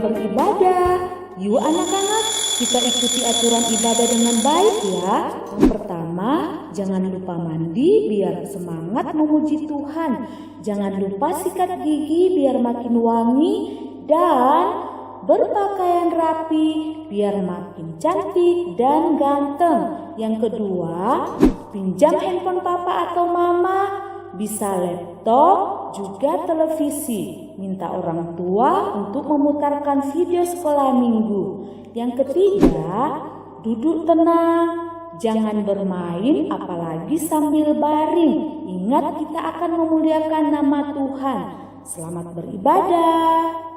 beribadah. Yuk anak-anak, kita ikuti aturan ibadah dengan baik ya. Yang pertama, jangan lupa mandi biar semangat memuji Tuhan. Jangan lupa sikat gigi biar makin wangi dan berpakaian rapi biar makin cantik dan ganteng. Yang kedua, pinjam handphone papa atau mama, bisa laptop, juga televisi. Minta orang tua untuk memutarkan video sekolah minggu. Yang ketiga, duduk tenang, jangan bermain apalagi sambil baring. Ingat, kita akan memuliakan nama Tuhan. Selamat beribadah.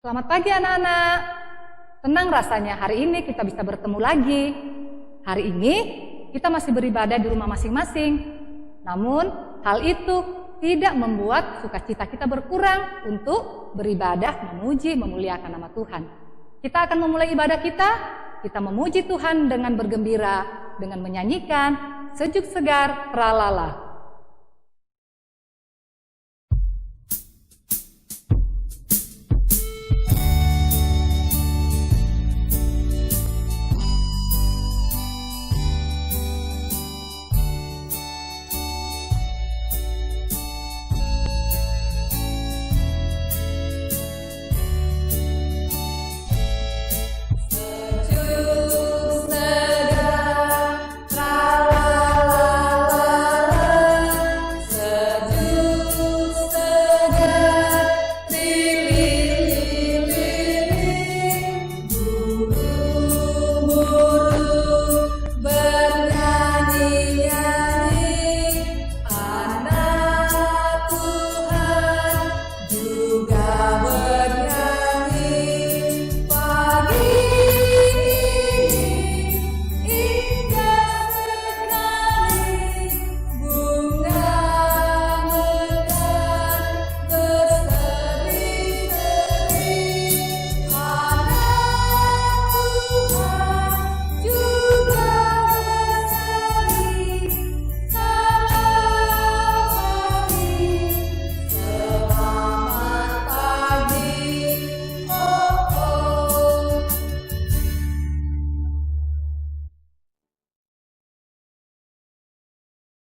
Selamat pagi anak-anak. Senang rasanya hari ini kita bisa bertemu lagi. Hari ini kita masih beribadah di rumah masing-masing. Namun hal itu tidak membuat sukacita kita berkurang untuk beribadah, memuji, memuliakan nama Tuhan. Kita akan memulai ibadah kita memuji Tuhan dengan bergembira, dengan menyanyikan sejuk segar tralala.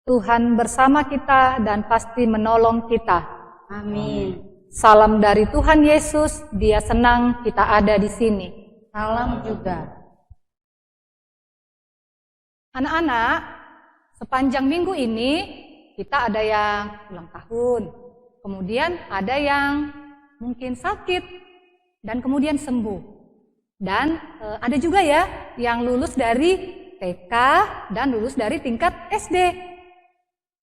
Tuhan bersama kita dan pasti menolong kita. Amin. Salam dari Tuhan Yesus, Dia senang kita ada di sini. Salam juga. Anak-anak, sepanjang minggu ini kita ada yang ulang tahun, kemudian ada yang mungkin sakit, dan kemudian sembuh. Dan ada juga ya yang lulus dari TK dan lulus dari tingkat SD.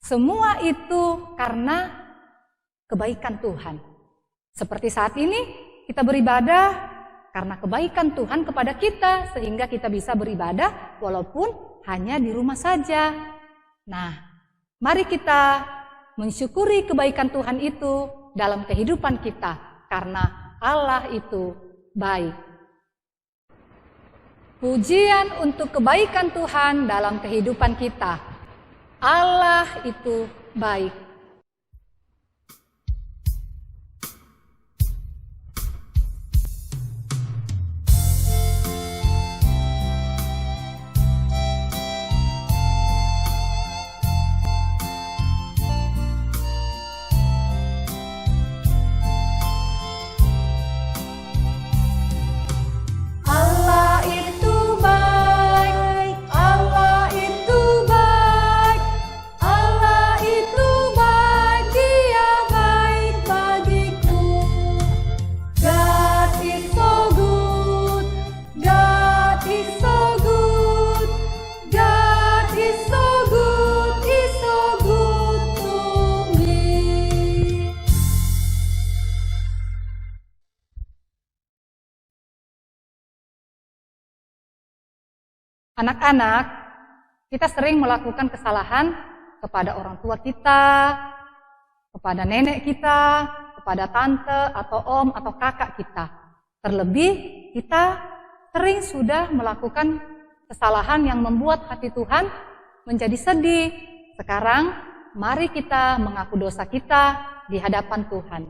Semua itu karena kebaikan Tuhan. Seperti saat ini kita beribadah karena kebaikan Tuhan kepada kita, sehingga kita bisa beribadah walaupun hanya di rumah saja. Nah, mari kita mensyukuri kebaikan Tuhan itu dalam kehidupan kita, karena Allah itu baik. Pujian untuk kebaikan Tuhan dalam kehidupan kita. Allah itu baik. Allah itu baik. Anak-anak, kita sering melakukan kesalahan kepada orang tua kita, kepada nenek kita, kepada tante atau om atau kakak kita. Terlebih kita sering sudah melakukan kesalahan yang membuat hati Tuhan menjadi sedih. Sekarang mari kita mengaku dosa kita di hadapan Tuhan.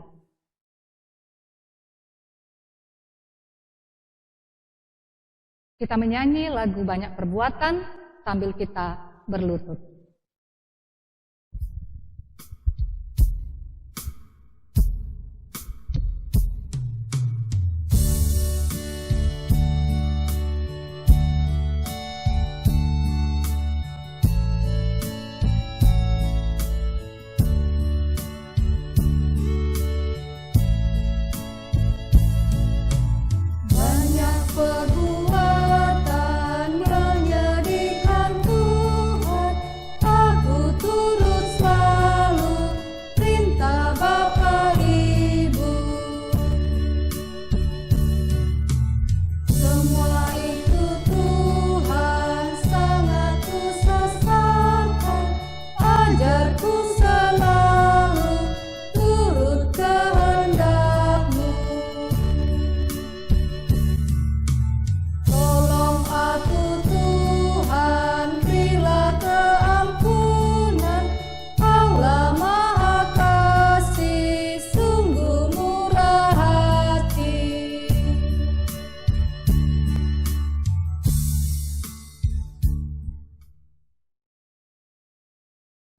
Kita menyanyi lagu Banyak Perbuatan sambil kita berlutut.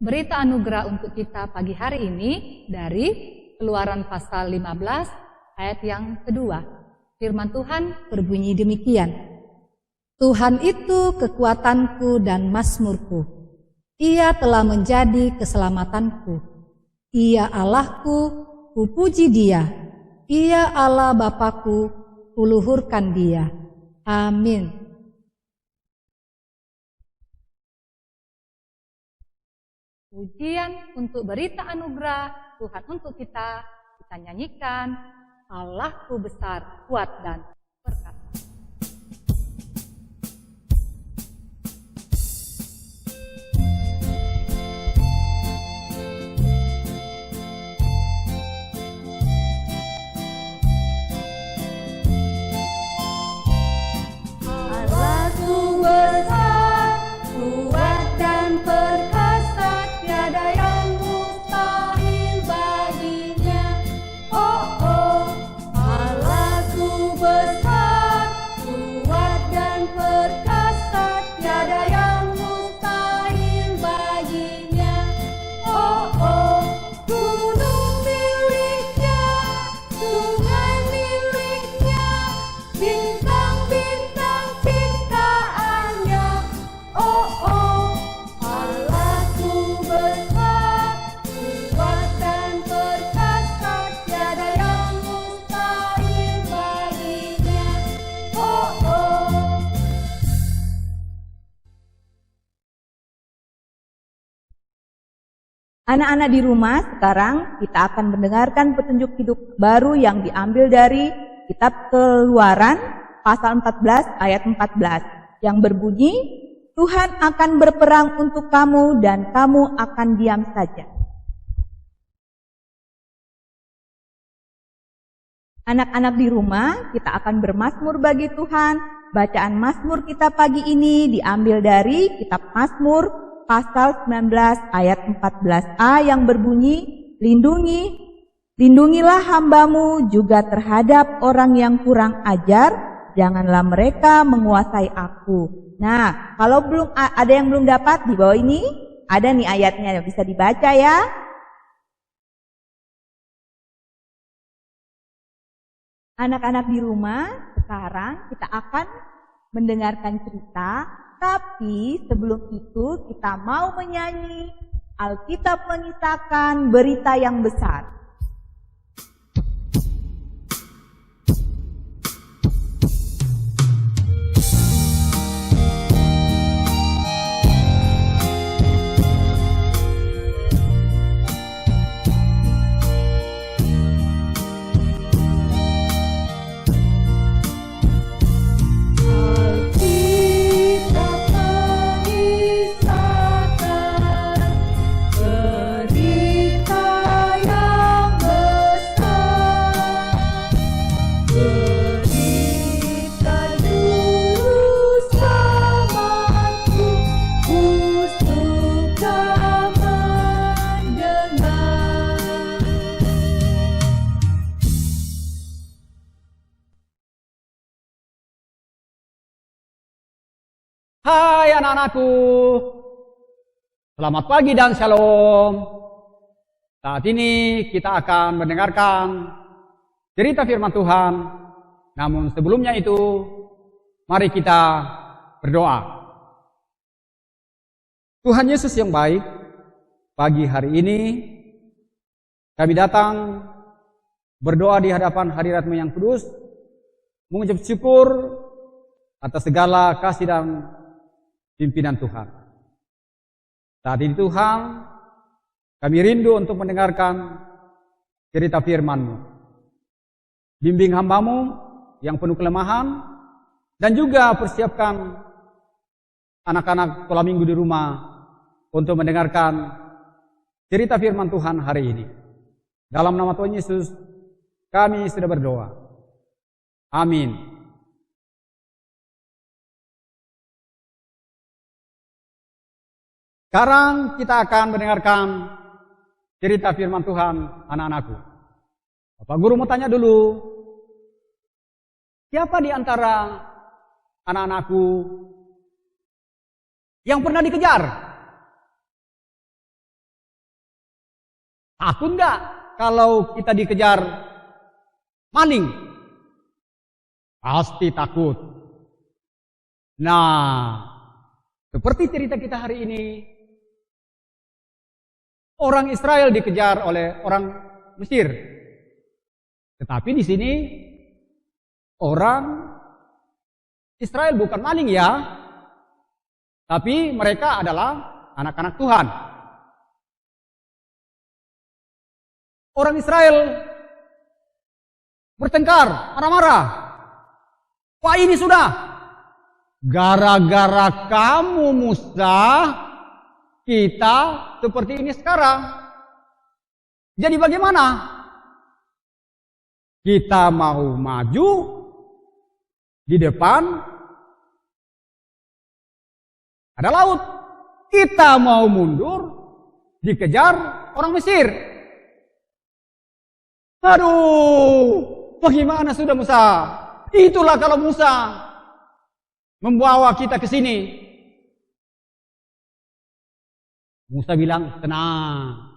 Berita anugerah untuk kita pagi hari ini dari Keluaran pasal 15 ayat yang kedua. Firman Tuhan berbunyi demikian. Tuhan itu kekuatanku dan mazmurku. Ia telah menjadi keselamatanku. Ia Allahku, kupuji Dia. Ia Allah Bapakku, kuluhurkan Dia. Amin. Pujian untuk berita anugerah Tuhan untuk kita nyanyikan. Allahku besar, kuat dan perkasa. Allahku besar, kuat dan perkasa, tiada yang mustahil baginya. Oh, oh, Allahku besar, kuat dan perkasa, tiada yang mustahil baginya. Oh, oh, gunung miliknya, sungai miliknya, bintang-bintang ciptaannya. Oh, oh, Allahku besar, kuat dan perkasa, tiada yang mustahil baginya. Oh, oh. Anak-anak di rumah, sekarang kita akan mendengarkan petunjuk hidup baru yang diambil dari kitab Keluaran pasal 14 ayat 14 yang berbunyi, Tuhan akan berperang untuk kamu dan kamu akan diam saja. Anak-anak di rumah, kita akan bermazmur bagi Tuhan. Bacaan mazmur kita pagi ini diambil dari kitab Mazmur pasal 19 ayat 14a yang berbunyi, Lindungilah hambamu juga terhadap orang yang kurang ajar, janganlah mereka menguasai aku. Nah, kalau ada yang belum dapat di bawah ini, ada nih ayatnya, bisa dibaca ya. Anak-anak di rumah, sekarang kita akan mendengarkan cerita, tapi sebelum itu kita mau menyanyi Alkitab mengisahkan berita yang besar. Alkitab Hai anak-anakku, selamat pagi dan shalom. Saat ini kita akan mendengarkan cerita firman Tuhan. Namun sebelumnya itu, mari kita berdoa. Tuhan Yesus yang baik, pagi hari ini kami datang berdoa di hadapan hadirat-Mu yang kudus, mengucap syukur atas segala kasih dan pimpinan Tuhan. Saat ini Tuhan, kami rindu untuk mendengarkan cerita firman-Mu. Bimbing hamba-Mu yang penuh kelemahan, dan juga persiapkan anak-anak sekolah minggu di rumah untuk mendengarkan cerita firman Tuhan hari ini. Dalam nama Tuhan Yesus, kami sudah berdoa. Amin. Sekarang kita akan mendengarkan cerita firman Tuhan, anak-anakku. Bapak Guru mau tanya dulu, siapa di antara anak-anakku yang pernah dikejar? Takut nggak kalau kita dikejar maling? Pasti takut. Nah, seperti cerita kita hari ini, orang Israel dikejar oleh orang Mesir. Tetapi di sini orang Israel bukan maling ya, tapi mereka adalah anak-anak Tuhan. Orang Israel bertengkar, marah-marah. Wah, ini sudah gara-gara kamu Musa, kita seperti ini sekarang. Jadi bagaimana? Kita mau maju di depan ada laut. Kita mau mundur dikejar orang Mesir. Aduh, bagaimana sudah Musa? Itulah kalau Musa membawa kita ke sini. Musa bilang, tenang.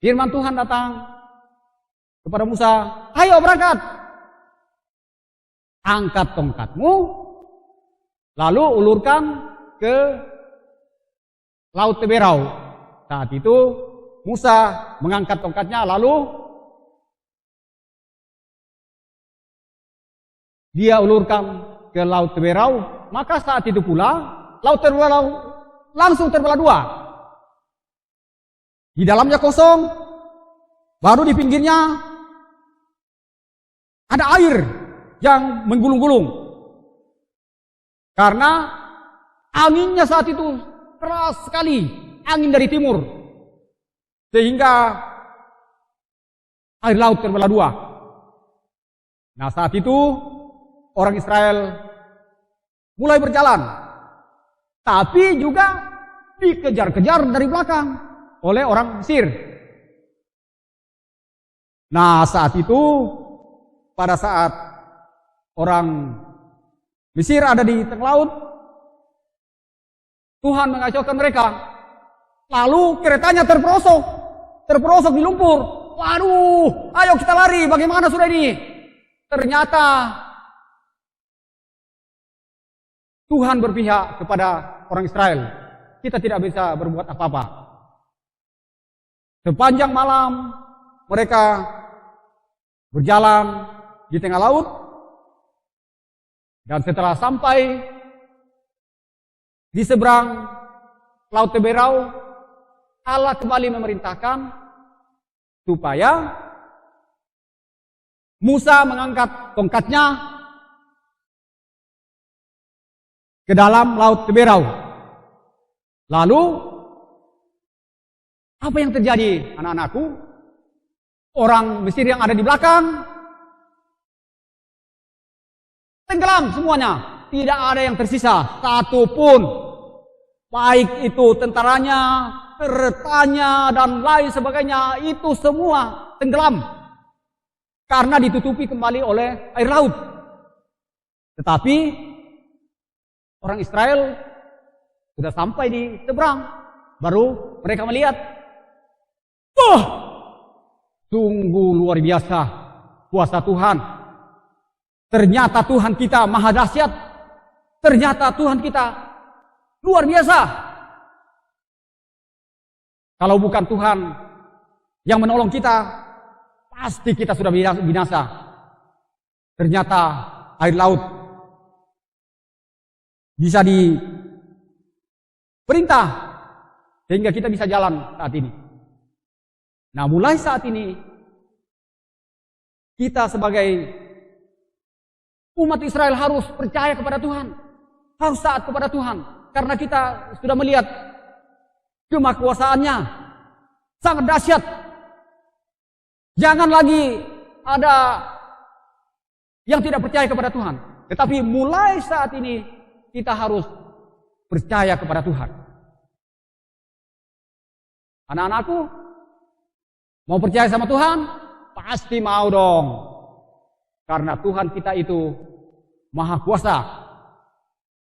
Firman Tuhan datang kepada Musa, ayo berangkat. Angkat tongkatmu, lalu ulurkan ke Laut Teberau. Saat itu Musa mengangkat tongkatnya, lalu dia ulurkan ke Laut Teberau. Maka saat itu pula Laut Teberau langsung terbelah dua. Di dalamnya kosong, baru di pinggirnya ada air yang menggulung-gulung. Karena anginnya saat itu keras sekali, angin dari timur. Sehingga air laut terbelah dua. Nah, saat itu orang Israel mulai berjalan. Tapi juga dikejar-kejar dari belakang oleh orang Mesir. Nah, saat itu pada saat orang Mesir ada di tengah laut, Tuhan mengacaukan mereka. Lalu keretanya terperosok di lumpur. Waduh, ayo kita lari, bagaimana sudah ini? Ternyata Tuhan berpihak kepada orang Israel. Kita tidak bisa berbuat apa-apa. Sepanjang malam mereka berjalan di tengah laut. Dan setelah sampai di seberang Laut Teberau, Allah kembali memerintahkan supaya Musa mengangkat tongkatnya ke dalam Laut Teberau. Lalu apa yang terjadi, anak-anakku? Orang Mesir yang ada di belakang tenggelam semuanya. Tidak ada yang tersisa satupun. Baik itu tentaranya, keretanya, dan lain sebagainya. Itu semua tenggelam. Karena ditutupi kembali oleh air laut. Tetapi orang Israel sudah sampai di seberang, baru mereka melihat, wah, sungguh luar biasa kuasa Tuhan. Ternyata Tuhan kita maha dahsyat. Ternyata Tuhan kita luar biasa. Kalau bukan Tuhan yang menolong kita, pasti kita sudah binasa. Ternyata air laut bisa diperintah sehingga kita bisa jalan saat ini. Nah, mulai saat ini kita sebagai umat Israel harus percaya kepada Tuhan, harus taat kepada Tuhan, karena kita sudah melihat kemahakuasaannya sangat dahsyat. Jangan lagi ada yang tidak percaya kepada Tuhan, tetapi mulai saat ini kita harus percaya kepada Tuhan. Anak-anakku, mau percaya sama Tuhan? Pasti mau dong. Karena Tuhan kita itu maha kuasa.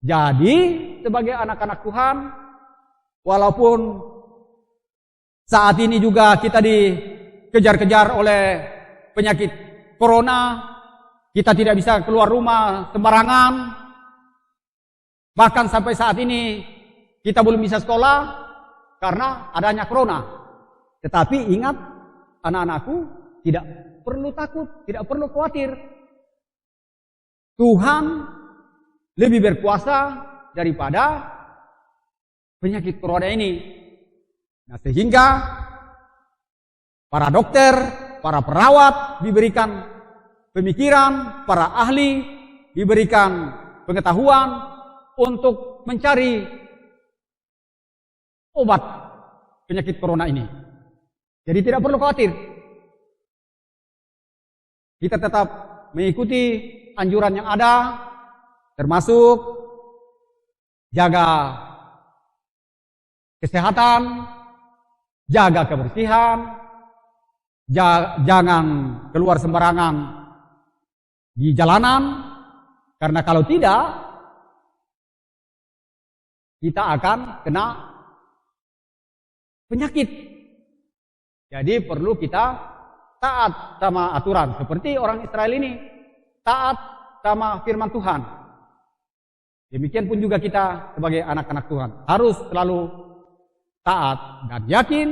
Jadi sebagai anak-anak Tuhan, walaupun saat ini juga kita dikejar-kejar oleh penyakit corona, kita tidak bisa keluar rumah sembarangan. Bahkan sampai saat ini kita belum bisa sekolah karena adanya corona. Tetapi ingat, anak-anakku, tidak perlu takut, tidak perlu khawatir. Tuhan lebih berkuasa daripada penyakit corona ini. Nah, sehingga para dokter, para perawat diberikan pemikiran, para ahli diberikan pengetahuan untuk mencari obat penyakit corona ini. Jadi tidak perlu khawatir. Kita tetap mengikuti anjuran yang ada, termasuk jaga kesehatan, jaga kebersihan, jangan keluar sembarangan di jalanan, karena kalau tidak kita akan kena penyakit. Jadi perlu kita taat sama aturan, seperti orang Israel ini taat sama firman Tuhan. Demikian pun juga kita sebagai anak-anak Tuhan harus selalu taat dan yakin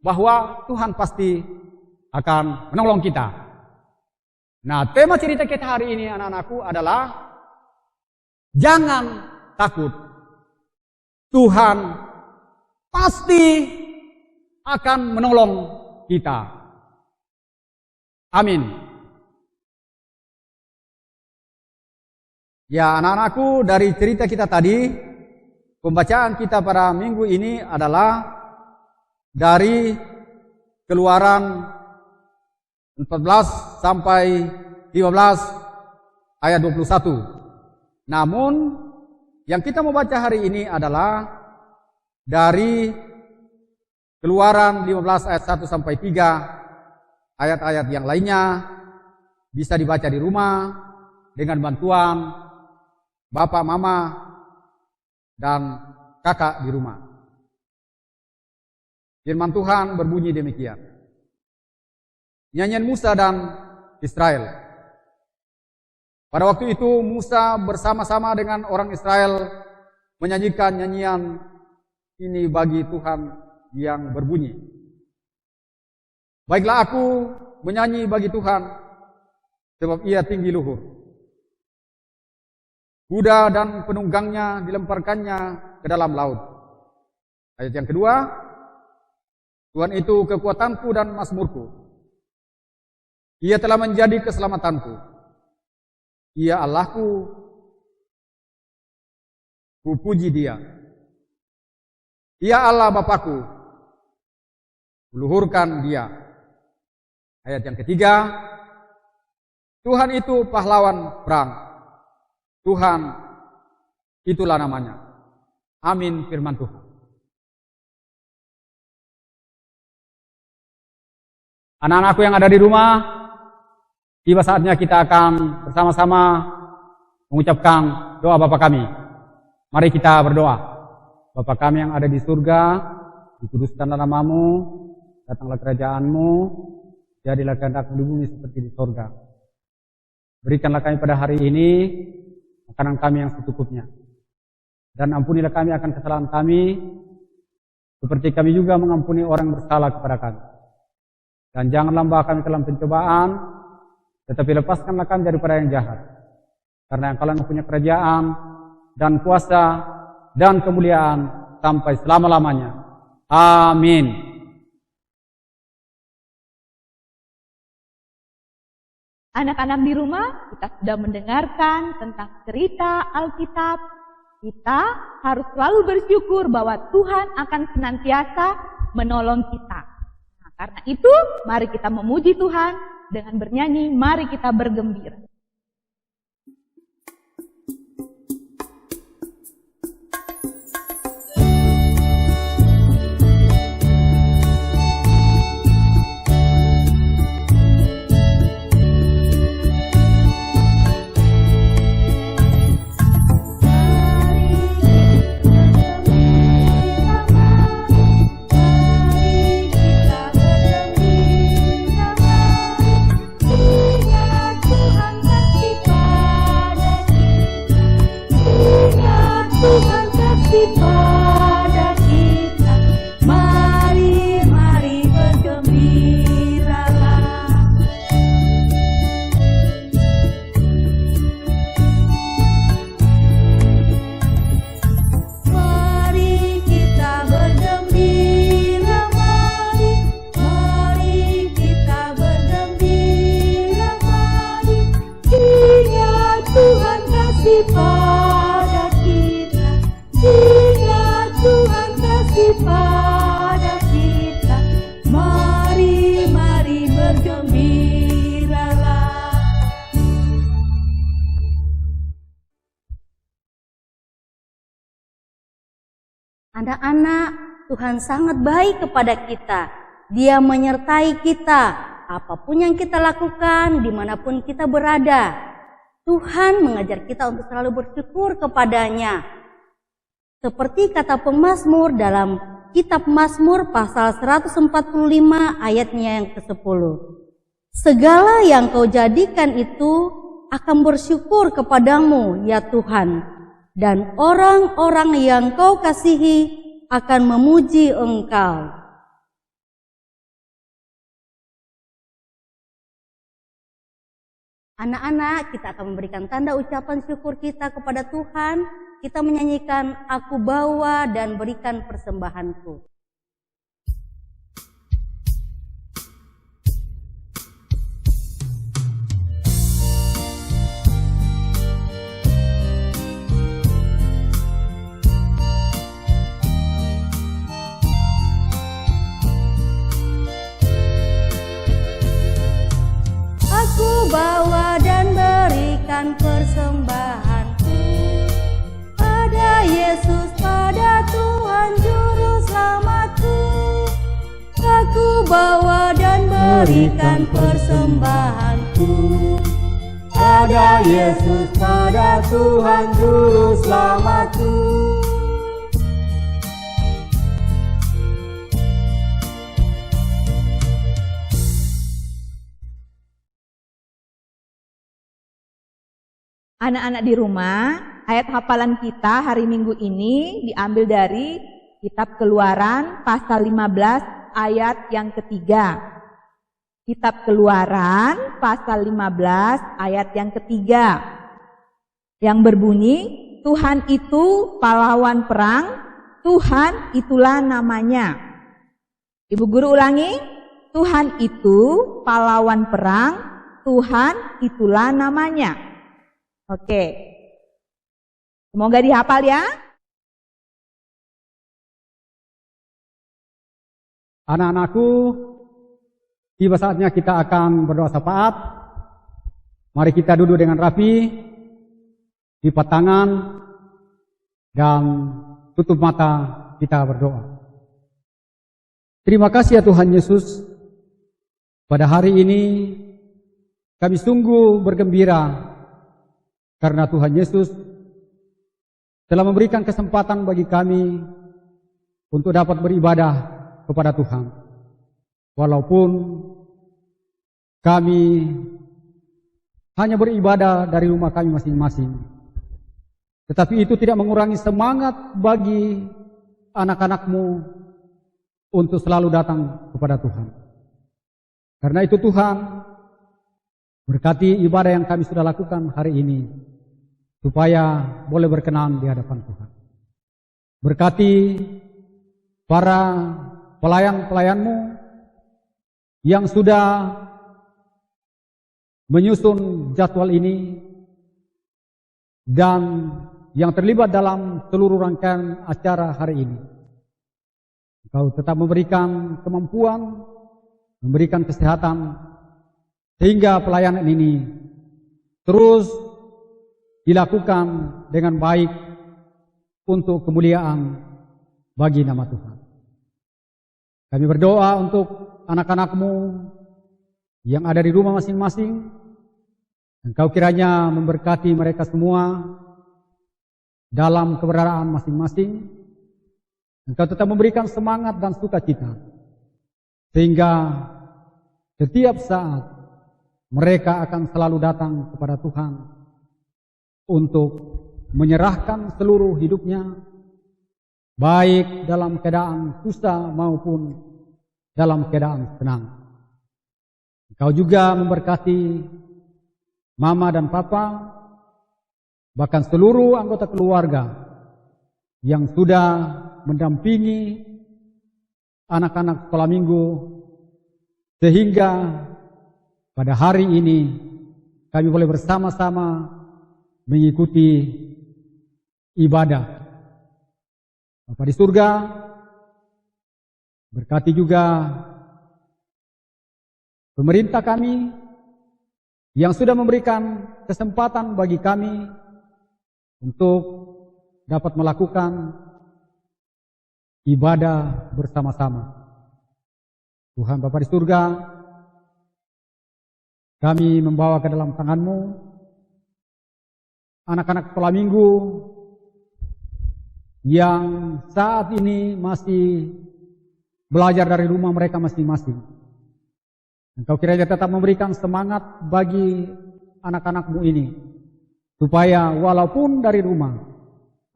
bahwa Tuhan pasti akan menolong kita. Nah, tema cerita kita hari ini, anak-anakku, adalah jangan takut. Tuhan pasti akan menolong kita. Amin. Ya, anak-anakku, dari cerita kita tadi, pembacaan kita pada minggu ini adalah dari Keluaran 14 sampai 15 ayat 21. Namun yang kita mau baca hari ini adalah dari Keluaran 15 ayat 1 sampai 3. Ayat-ayat yang lainnya bisa dibaca di rumah dengan bantuan bapak, mama, dan kakak di rumah. Firman Tuhan berbunyi demikian. Nyanyian Musa dan Israel. Pada waktu itu Musa bersama-sama dengan orang Israel menyanyikan nyanyian ini bagi Tuhan yang berbunyi. Baiklah aku menyanyi bagi Tuhan, sebab ia tinggi luhur. Kuda dan penunggangnya dilemparkannya ke dalam laut. Ayat yang kedua, Tuhan itu kekuatanku dan mazmurku. Ia telah menjadi keselamatanku. Ia Allahku, ku puji dia. Ia Allah Bapakku, luhurkan dia. Ayat yang ketiga, Tuhan itu pahlawan perang. Tuhan itulah namanya. Amin firman Tuhan. Anak-anakku yang ada di rumah, tiba saatnya kita akan bersama-sama mengucapkan doa Bapa kami. Mari kita berdoa. Bapa kami yang ada di surga, dikuduskanlah namamu, datanglah kerajaanmu, jadilah kehendak di bumi seperti di surga. Berikanlah kami pada hari ini makanan kami yang secukupnya. Dan ampunilah kami akan kesalahan kami, seperti kami juga mengampuni orang yang bersalah kepada kami. Dan janganlah membawa kami ke dalam pencobaan, tetapi lepaskanlah kami daripada yang jahat. Karena Engkau yang punya kerajaan dan kuasa dan kemuliaan sampai selama-lamanya. Amin. Anak-anak di rumah, kita sudah mendengarkan tentang cerita Alkitab. Kita harus selalu bersyukur bahwa Tuhan akan senantiasa menolong kita. Nah, karena itu, mari kita memuji Tuhan dengan bernyanyi, mari kita bergembira. Anak-anak, Tuhan sangat baik kepada kita. Dia menyertai kita, apapun yang kita lakukan, dimanapun kita berada. Tuhan mengajar kita untuk selalu bersyukur kepadanya. Seperti kata pemazmur dalam kitab Mazmur pasal 145 ayatnya yang ke-10. Segala yang kau jadikan itu akan bersyukur kepadamu, ya Tuhan. Dan orang-orang yang kau kasihi akan memuji Engkau. Anak-anak, kita akan memberikan tanda ucapan syukur kita kepada Tuhan. Kita menyanyikan Aku Bawa dan Berikan Persembahanku. Aku bawa dan berikan persembahanku pada Yesus, pada Tuhan Juru Selamatku. Aku bawa dan berikan persembahanku pada Yesus, pada Tuhan Juru Selamatku. Anak-anak di rumah, ayat hafalan kita hari Minggu ini diambil dari Kitab Keluaran pasal 15 ayat yang ketiga. Kitab Keluaran pasal 15 ayat yang ketiga. Yang berbunyi, Tuhan itu pahlawan perang, Tuhan itulah namanya. Ibu guru ulangi, Tuhan itu pahlawan perang, Tuhan itulah namanya. Oke, semoga dihafal ya. Anak-anakku, tiba saatnya kita akan berdoa syafaat. Mari kita duduk dengan rapi, lipat tangan, dan tutup mata kita berdoa. Terima kasih ya Tuhan Yesus. Pada hari ini kami sungguh bergembira karena Tuhan Yesus telah memberikan kesempatan bagi kami untuk dapat beribadah kepada Tuhan. Walaupun kami hanya beribadah dari rumah kami masing-masing, tetapi itu tidak mengurangi semangat bagi anak-anak-Mu untuk selalu datang kepada Tuhan. Karena itu Tuhan, berkati ibadah yang kami sudah lakukan hari ini, supaya boleh berkenan di hadapan Tuhan. Berkati para pelayan-pelayan-Mu yang sudah menyusun jadwal ini dan yang terlibat dalam seluruh rangkaian acara hari ini. Engkau tetap memberikan kemampuan, memberikan kesehatan, sehingga pelayanan ini terus dilakukan dengan baik untuk kemuliaan bagi nama Tuhan. Kami berdoa untuk anak-anak-Mu yang ada di rumah masing-masing. Engkau kiranya memberkati mereka semua dalam keberadaan masing-masing. Engkau tetap memberikan semangat dan sukacita, sehingga setiap saat mereka akan selalu datang kepada Tuhan untuk menyerahkan seluruh hidupnya, baik dalam keadaan susah maupun dalam keadaan senang. Engkau juga memberkati mama dan papa, bahkan seluruh anggota keluarga yang sudah mendampingi anak-anak sekolah minggu, sehingga pada hari ini kami boleh bersama-sama mengikuti ibadah. Bapa di surga, berkati juga pemerintah kami yang sudah memberikan kesempatan bagi kami untuk dapat melakukan ibadah bersama-sama. Tuhan Bapa di surga, kami membawa ke dalam tangan-Mu anak-anak sekolah minggu yang saat ini masih belajar dari rumah mereka masing-masing. Engkau kiranya tetap memberikan semangat bagi anak-anak-Mu ini, supaya walaupun dari rumah,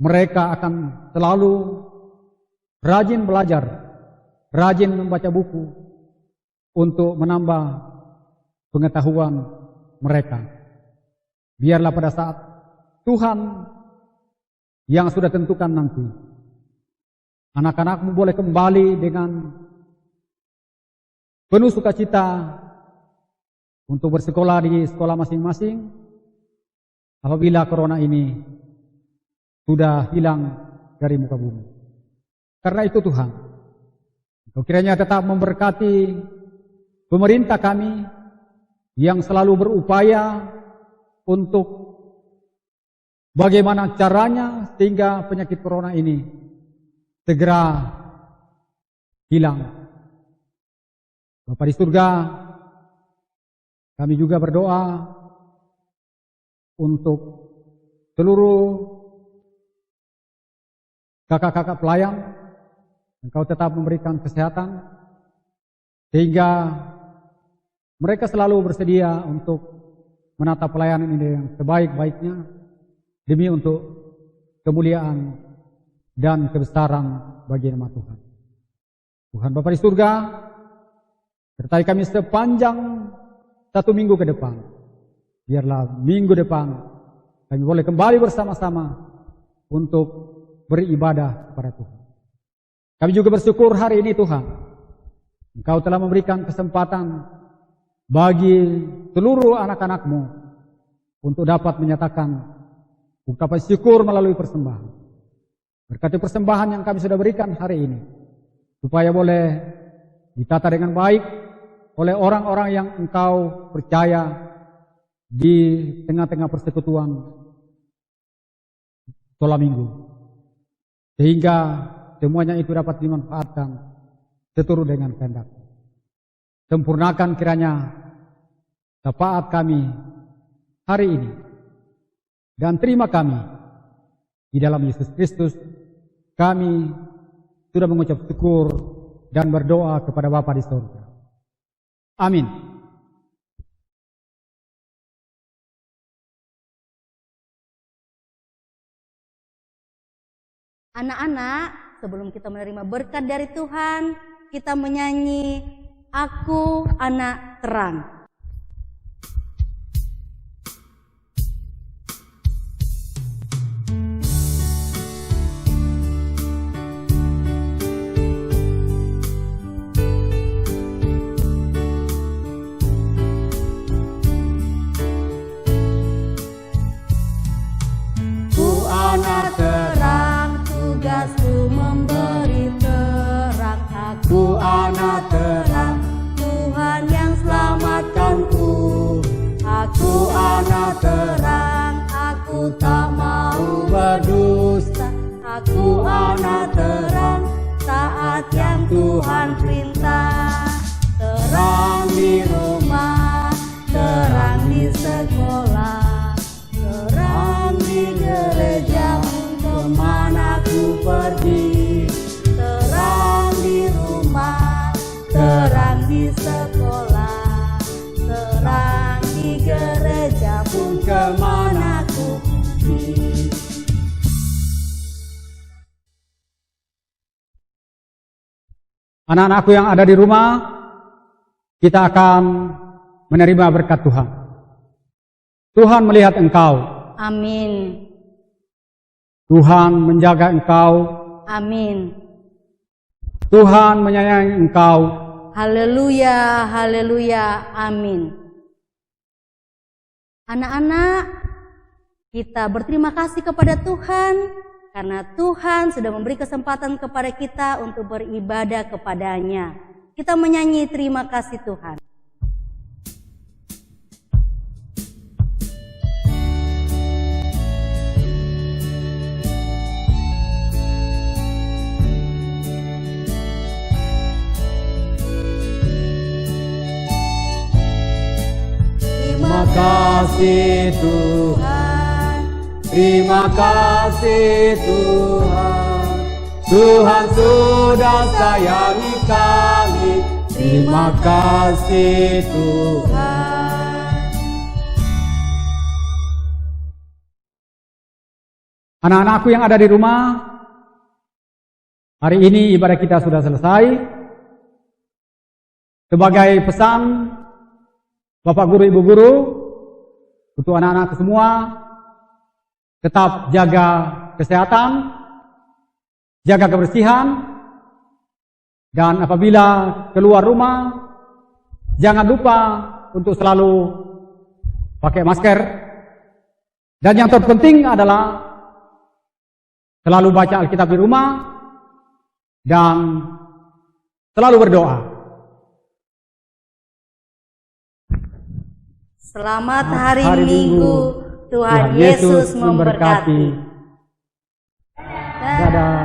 mereka akan selalu rajin belajar, rajin membaca buku, untuk menambah pengetahuan mereka. Biarlah pada saat Tuhan yang sudah tentukan nanti, anak-anak-Mu boleh kembali dengan penuh sukacita untuk bersekolah di sekolah masing-masing apabila corona ini sudah hilang dari muka bumi. Karena itu Tuhan, Engkau kiranya tetap memberkati pemerintah kami yang selalu berupaya untuk bagaimana caranya sehingga penyakit corona ini segera hilang. Bapa di surga, kami juga berdoa untuk seluruh kakak-kakak pelayan. Engkau tetap memberikan kesehatan sehingga mereka selalu bersedia untuk menata pelayanan ini yang sebaik-baiknya demi untuk kemuliaan dan kebesaran bagi nama Tuhan. Tuhan Bapa di surga, sertai kami sepanjang 1 minggu ke depan. Biarlah minggu depan kami boleh kembali bersama-sama untuk beribadah kepada Tuhan. Kami juga bersyukur hari ini Tuhan, Engkau telah memberikan kesempatan bagi seluruh anak-anak-Mu untuk dapat menyatakan ungkapan syukur melalui persembahan. Berkati persembahan yang kami sudah berikan hari ini, supaya boleh ditata dengan baik oleh orang-orang yang Engkau percaya di tengah-tengah persekutuan sekolah minggu, sehingga semuanya itu dapat dimanfaatkan seturut dengan kehendak. Sempurnakan kiranya syafaat kami hari ini, dan terima kami Di dalam Yesus Kristus, kami sudah mengucap syukur dan berdoa kepada Bapa di surga. Amin. Anak-anak, sebelum kita menerima berkat dari Tuhan, kita menyanyi Aku Anak Terang. Anak terang, tugasku memberi terang. Aku anak terang, Tuhan yang selamatkanku. Aku anak terang, aku tak mau berdusta. Aku anak terang, taat yang Tuhan perintah. Terang di rumah, terang di sekolah, terang di gereja, kemana ku pergi. Terang di rumah, terang di sekolah, terang di gereja pun kemana ku pergi. Anak-anakku yang ada di rumah, kita akan menerima berkat Tuhan. Tuhan melihat engkau. Amin. Tuhan menjaga engkau. Amin. Tuhan menyayangi engkau. Haleluya, haleluya, amin. Anak-anak, kita berterima kasih kepada Tuhan karena Tuhan sudah memberi kesempatan kepada kita untuk beribadah kepada-Nya. Kita menyanyi terima kasih Tuhan. Terima kasih Tuhan, terima kasih Tuhan. Tuhan sudah sayangi kami. Terima kasih Tuhan. Anak-anakku yang ada di rumah, hari ini ibadah kita sudah selesai. Sebagai pesan Bapak Guru, Ibu Guru, untuk anak-anak semua, tetap jaga kesehatan, jaga kebersihan, dan apabila keluar rumah, jangan lupa untuk selalu pakai masker. Dan yang terpenting adalah selalu baca Alkitab di rumah dan selalu berdoa. Selamat hari Minggu. Tuhan Yesus memberkati. Dadah.